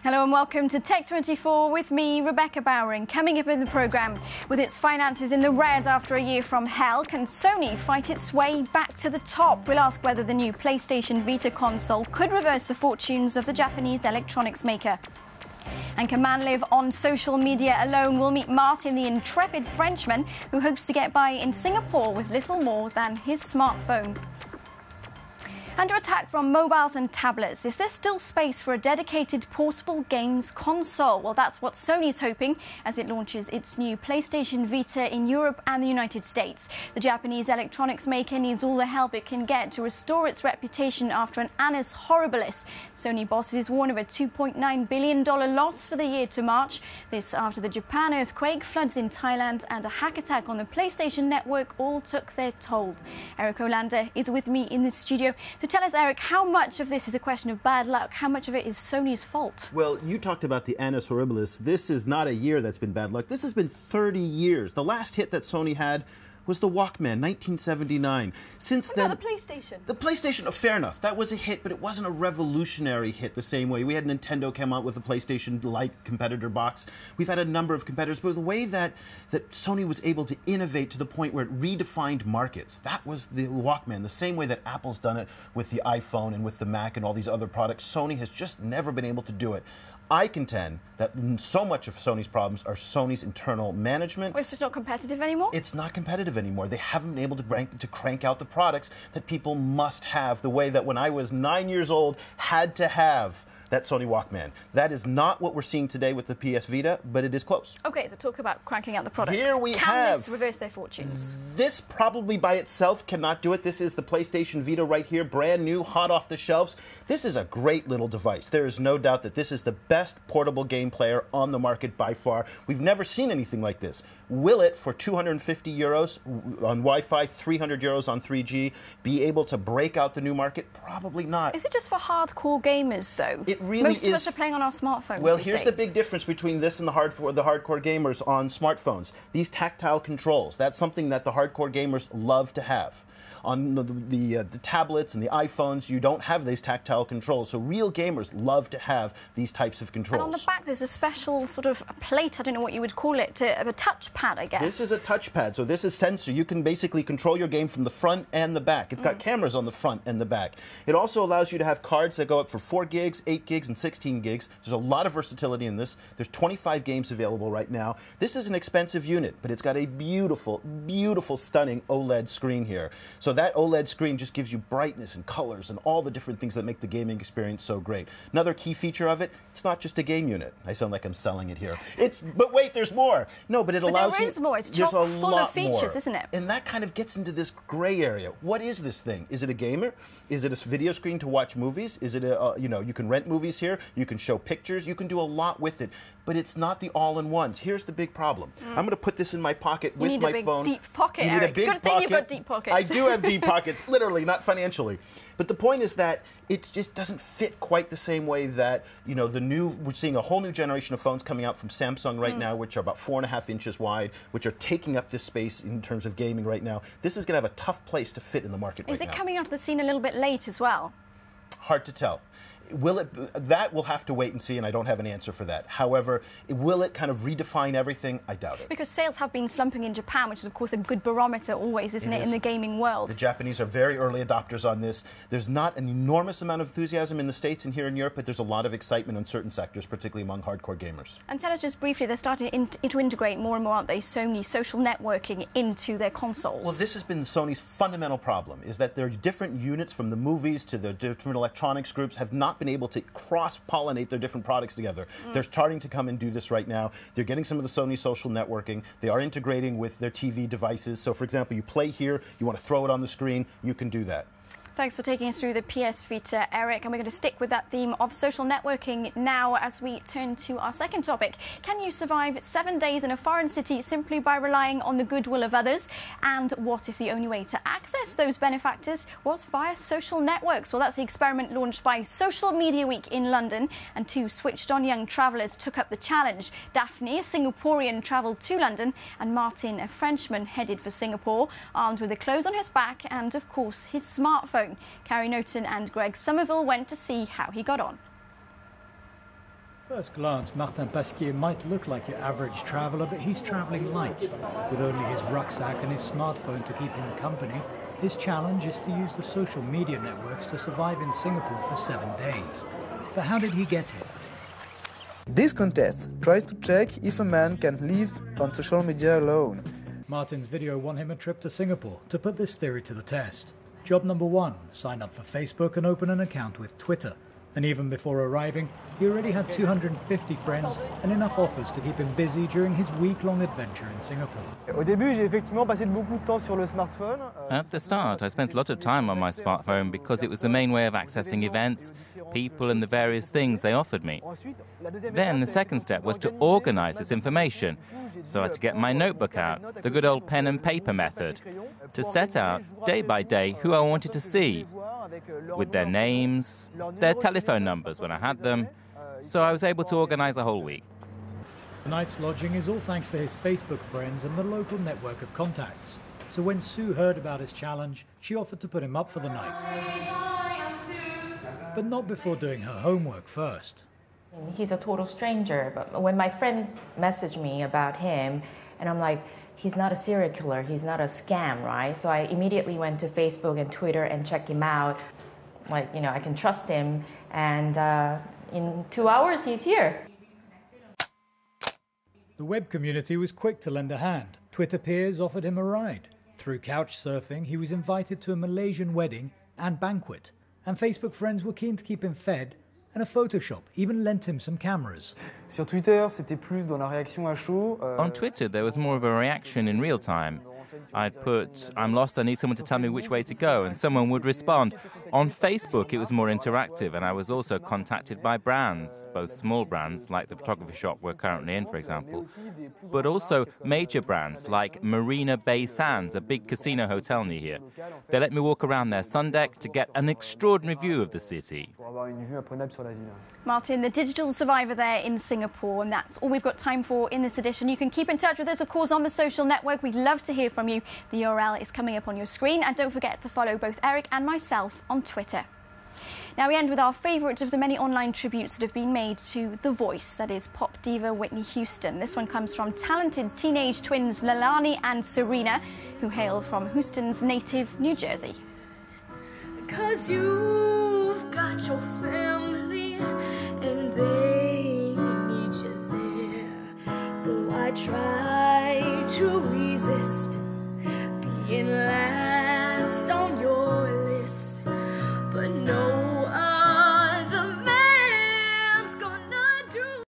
Hello and welcome to Tech24 with me, Rebecca Bowring. Coming up in the programme, with its finances in the red after a year from hell, can Sony fight its way back to the top? We'll ask whether the new PlayStation Vita console could reverse the fortunes of the Japanese electronics maker. And can man live on social media alone? We'll meet Martin, the intrepid Frenchman who hopes to get by in Singapore with little more than his smartphone. Under attack from mobiles and tablets, is there still space for a dedicated portable games console? Well, that's what Sony's hoping as it launches its new PlayStation Vita in Europe and the United States. The Japanese electronics maker needs all the help it can get to restore its reputation after an annus horribilis. Sony bosses warn of a $2.9 billion loss for the year to March. This after the Japan earthquake, floods in Thailand and a hack attack on the PlayStation network all took their toll. Eric Olander is with me in the studio to tell us, Eric, how much of this is a question of bad luck? How much of it is Sony's fault? Well, you talked about the annus horribilis. This is not a year that's been bad luck. This has been 30 years. The last hit that Sony had was the Walkman, 1979. Since then, the PlayStation. The PlayStation, oh, fair enough. That was a hit, but it wasn't a revolutionary hit the same way. We had Nintendo come out with a PlayStation-like competitor box. We've had a number of competitors, but the way that Sony was able to innovate to the point where it redefined markets, that was the Walkman. The same way that Apple's done it with the iPhone and with the Mac and all these other products, Sony has just never been able to do it. I contend that so much of Sony's problems are Sony's internal management. Well, it's just not competitive anymore? It's not competitive anymore. They haven't been able to crank out the products that people must have the way that when I was 9 years old had to have that Sony Walkman. That is not what we're seeing today with the PS Vita, but it is close. Okay, so talk about cranking out the products. Here we Can have... this reverse their fortunes? This probably by itself cannot do it. This is the PlayStation Vita right here, brand new, hot off the shelves. This is a great little device. There is no doubt that this is the best portable game player on the market by far. We've never seen anything like this. Will it, for 250 euros on Wi-Fi, 300 euros on 3G, be able to break out the new market? Probably not. Is it just for hardcore gamers, though? It really Most of us are playing on our smartphones. Well, these here's days. the big difference between this and the hardcore gamers on smartphones. These tactile controls, that's something that the hardcore gamers love to have. On the tablets and the iPhones, you don't have these tactile controls. So real gamers love to have these types of controls. And on the back, there's a special sort of plate, I don't know what you would call it, of a touchpad, I guess. This is a touchpad, so this is sensor. You can basically control your game from the front and the back. It's got cameras on the front and the back. It also allows you to have cards that go up for 4 gigs, 8 gigs, and 16 gigs. There's a lot of versatility in this. There's 25 games available right now. This is an expensive unit, but it's got a beautiful, beautiful, stunning OLED screen here. So that OLED screen just gives you brightness and colors and all the different things that make the gaming experience so great. Another key feature of it, it's not just a game unit. I sound like I'm selling it here. But wait, there's more. No, but it allows you... There is more. It's chock full of features, isn't it? And that kind of gets into this gray area. What is this thing? Is it a gamer? Is it a video screen to watch movies? Is it a, you can rent movies here. You can show pictures. You can do a lot with it. But it's not the all-in-one. Here's the big problem. I'm going to put this in my pocket with my phone. You need a big, deep pocket, You need Eric. a big Good thing you've got deep pockets. I do have deep pockets, literally, not financially. But the point is that it just doesn't fit quite the same way that, we're seeing a whole new generation of phones coming out from Samsung right now, which are about 4.5 inches wide, which are taking up this space in terms of gaming right now. This is going to have a tough place to fit in the market right now. Is it coming onto the scene a little bit late as well? Hard to tell. That we'll have to wait and see, and I don't have an answer for that. However, will it kind of redefine everything? I doubt it. Because sales have been slumping in Japan, which is, of course, a good barometer always, isn't it, in the gaming world? The Japanese are very early adopters on this. There's not an enormous amount of enthusiasm in the States and here in Europe, but there's a lot of excitement in certain sectors, particularly among hardcore gamers. And tell us just briefly, they're starting to integrate more and more, aren't they, Sony social networking into their consoles? Well, this has been Sony's fundamental problem, is that their different units, from the movies to the different electronics groups, have not been able to cross-pollinate their different products together. They're starting to come and do this right now. They're getting some of the Sony social networking. They are integrating with their TV devices. So, for example, you play here, you want to throw it on the screen, you can do that. Thanks for taking us through the PS Vita, Eric. And we're going to stick with that theme of social networking now as we turn to our second topic. Can you survive 7 days in a foreign city simply by relying on the goodwill of others? And what if the only way to access those benefactors was via social networks? Well, that's the experiment launched by Social Media Week in London. And 2 switched-on young travellers took up the challenge. Daphne, a Singaporean, travelled to London, and Martin, a Frenchman, headed for Singapore, armed with the clothes on his back and, of course, his smartphone. Carrie Noten and Greg Somerville went to see how he got on. First glance, Martin Pasquier might look like your average traveller, but he's travelling light. With only his rucksack and his smartphone to keep him company, his challenge is to use the social media networks to survive in Singapore for 7 days. But how did he get here? This contest tries to check if a man can live on social media alone. Martin's video won him a trip to Singapore to put this theory to the test. Job number 1, sign up for Facebook and open an account with Twitter. And even before arriving, he already had 250 friends and enough offers to keep him busy during his week-long adventure in Singapore. At the start, I spent a lot of time on my smartphone because it was the main way of accessing events, people and the various things they offered me. Then the second step was to organize this information. So I had to get my notebook out, the good old pen and paper method, to set out day by day who I wanted to see, with their names, their telephone numbers when I had them, so I was able to organize a whole week. The night's lodging is all thanks to his Facebook friends and the local network of contacts. So when Sue heard about his challenge, she offered to put him up for the night. But not before doing her homework first. He's a total stranger, but when my friend messaged me about him, and I'm like, he's not a serial killer, he's not a scam, right? So I immediately went to Facebook and Twitter and checked him out. Like, you know, I can trust him, and in 2 hours he's here. The web community was quick to lend a hand. Twitter peers offered him a ride. Through couch surfing, he was invited to a Malaysian wedding and banquet, and Facebook friends were keen to keep him fed, and a photo shop even lent him some cameras. Sur Twitter, c'était plus dans la réaction à chaud. On Twitter, there was more of a reaction in real time. I'd put, "I'm lost, I need someone to tell me which way to go," and someone would respond. On Facebook, it was more interactive, and I was also contacted by brands, both small brands, like the photography shop we're currently in, for example, but also major brands, like Marina Bay Sands, a big casino hotel near here. They let me walk around their sun deck to get an extraordinary view of the city. Martin, the digital survivor there in Singapore, and that's all we've got time for in this edition. You can keep in touch with us, of course, on the social network. We'd love to hear from you. The URL is coming up on your screen, and don't forget to follow both Eric and myself on Twitter. Now we end with our favourite of the many online tributes that have been made to The Voice, that is pop diva Whitney Houston. This one comes from talented teenage twins Leilani and Serena, who hail from Houston's native New Jersey. 'Cause you've got your family and they need you there. Though I try to resist being last on your list, but no